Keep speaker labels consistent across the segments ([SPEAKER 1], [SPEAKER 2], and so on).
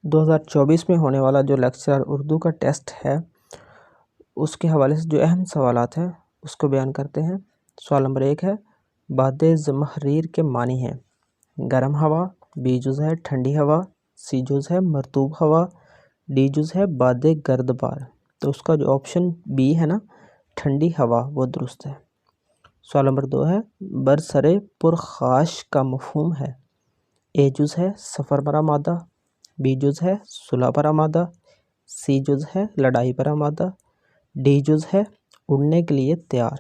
[SPEAKER 1] 2024 میں ہونے والا جو لیکچر اردو کا ٹیسٹ ہے اس کے حوالے سے جو اہم سوالات ہیں اس کو بیان کرتے ہیں۔ سوال نمبر 1 ہے، باد زمہریر کے معنی ہیں گرم ہوا، بی جز ہے ٹھنڈی ہوا، سی جز ہے مرطوب ہوا، ڈی جز ہے باد گرد بار۔ تو اس کا جو آپشن بی ہے نا ٹھنڈی ہوا وہ درست ہے۔ سوال نمبر 2 ہے، برسر پرخاش کا مفہوم ہے اے جز ہے سفر پر آمادہ، بی جز ہے صلح پر آمادہ، سی جز ہے لڑائی پر آمادہ، ڈی جز ہے اڑنے کے لیے تیار۔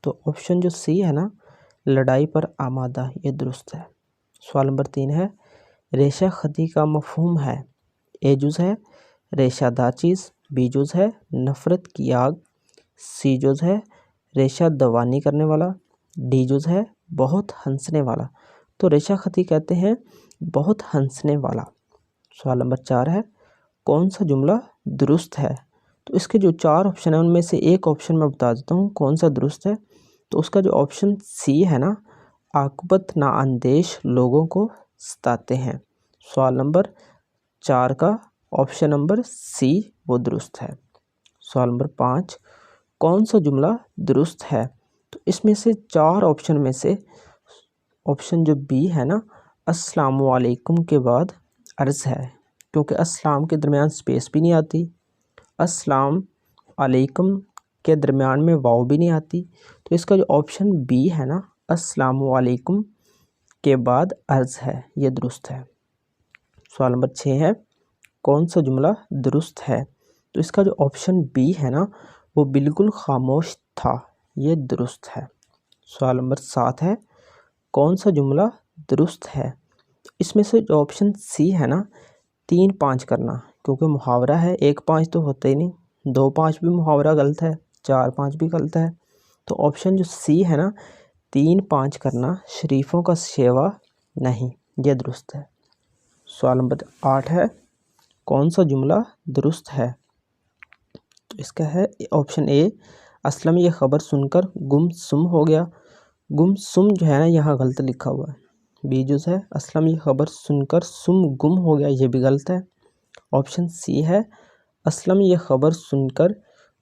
[SPEAKER 1] تو آپشن جو سی ہے نا لڑائی پر آمادہ یہ درست ہے۔ سوال نمبر 3 ہے، ریشہ خطی کا مفہوم ہے اے جز ہے ریشہ دار چیز، بی جز ہے نفرت کی آگ، سی جز ہے ریشہ دوانی کرنے والا، ڈی جز ہے بہت ہنسنے والا۔ تو ریشہ خطی کہتے ہیں بہت ہنسنے والا۔ سوال نمبر 4 ہے، کون سا جملہ درست ہے؟ تو اس کے جو 4 آپشن ہیں ان میں سے ایک آپشن میں بتا دیتا ہوں کون سا درست ہے۔ تو اس کا جو آپشن سی ہے نا، عاقبت نااندیش لوگوں کو ستاتے ہیں۔ سوال نمبر 4 کا آپشن نمبر سی وہ درست ہے۔ سوال نمبر 5، کون سا جملہ درست ہے؟ تو اس میں سے 4 آپشن میں سے آپشن جو بی ہے نا، السلام علیکم کے بعد عرض ہے، کیونکہ السلام کے درمیان سپیس بھی نہیں آتی، السلام علیکم کے درمیان میں واو بھی نہیں آتی۔ تو اس کا جو آپشن بی ہے نا السلام علیکم کے بعد عرض ہے یہ درست ہے۔ سوال نمبر 6 ہے، کون سا جملہ درست ہے؟ تو اس کا جو آپشن بی ہے نا وہ بالکل خاموش تھا یہ درست ہے۔ سوال نمبر 7 ہے، کون سا جملہ درست ہے؟ اس میں سے جو آپشن سی ہے نا 3 5 کرنا، کیونکہ محاورہ ہے 1 5 تو ہوتا ہی نہیں، 2 5 بھی محاورہ غلط ہے، 4 5 بھی غلط ہے۔ تو آپشن جو سی ہے نا 3 5 کرنا شریفوں کا شیوا نہیں یہ درست ہے۔ سوال نمبر 8 ہے، کون سا جملہ درست ہے؟ تو اس کا ہے آپشن اے، اسلم یہ خبر سن کر گم سم ہو گیا۔ گم سم جو ہے نا یہاں غلط لکھا ہوا ہے، بی جز ہے اسلم یہ خبر سن کر سم گم ہو گیا یہ بھی غلط ہے۔ آپشن سی ہے اسلم یہ خبر سن کر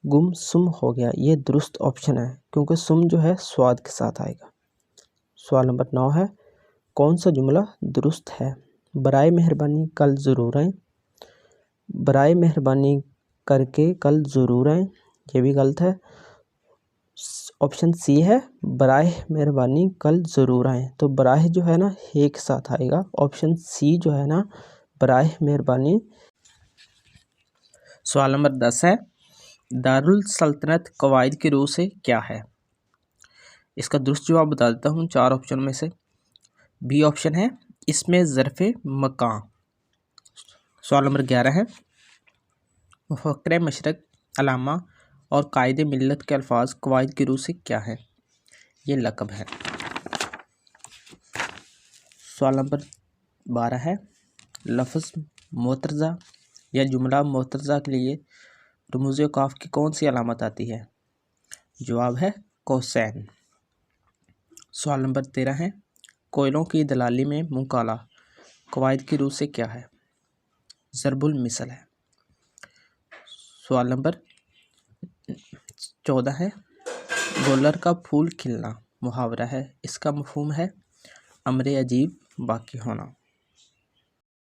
[SPEAKER 1] گم سم ہو گیا یہ درست آپشن ہے، کیونکہ سم جو ہے سواد کے ساتھ آئے گا۔ سوال نمبر 9 ہے، کون سا جملہ درست ہے؟ برائے مہربانی کل ضرور آئیں، برائے مہربانی کر کے کل ضرور آئیں یہ بھی غلط ہے۔ آپشن سی ہے برائے مہربانی کل ضرور آئیں، تو براہ جو ہے نا ہے کے ساتھ آئے گا۔ آپشن سی جو ہے نا برائے مہربانی۔ سوال نمبر 10 ہے، دارالسلطنت قواعد کی روح سے کیا ہے؟ اس کا درست جواب بتا دیتا ہوں 4 آپشن میں سے۔ بی آپشن ہے اس میں ظرف مکان۔ سوال نمبر 11 ہے، مفکر مشرق، علامہ اور قائد ملت کے الفاظ قواعد کی روح سے کیا ہے؟ یہ لقب ہے۔ سوال نمبر 12 ہے، لفظ معترضہ یا جملہ معترضہ کے لیے رموز اوقاف کی کون سی علامت آتی ہے؟ جواب ہے کوسین۔ سوال نمبر 13 ہے، کوئلوں کی دلالی میں منہ کالا قواعد کی روح سے کیا ہے؟ ضرب المثل ہے۔ سوال نمبر 14 ہے، گولر کا پھول کھلنا محاورہ ہے، اس کا مفہوم ہے امر عجیب باقی ہونا۔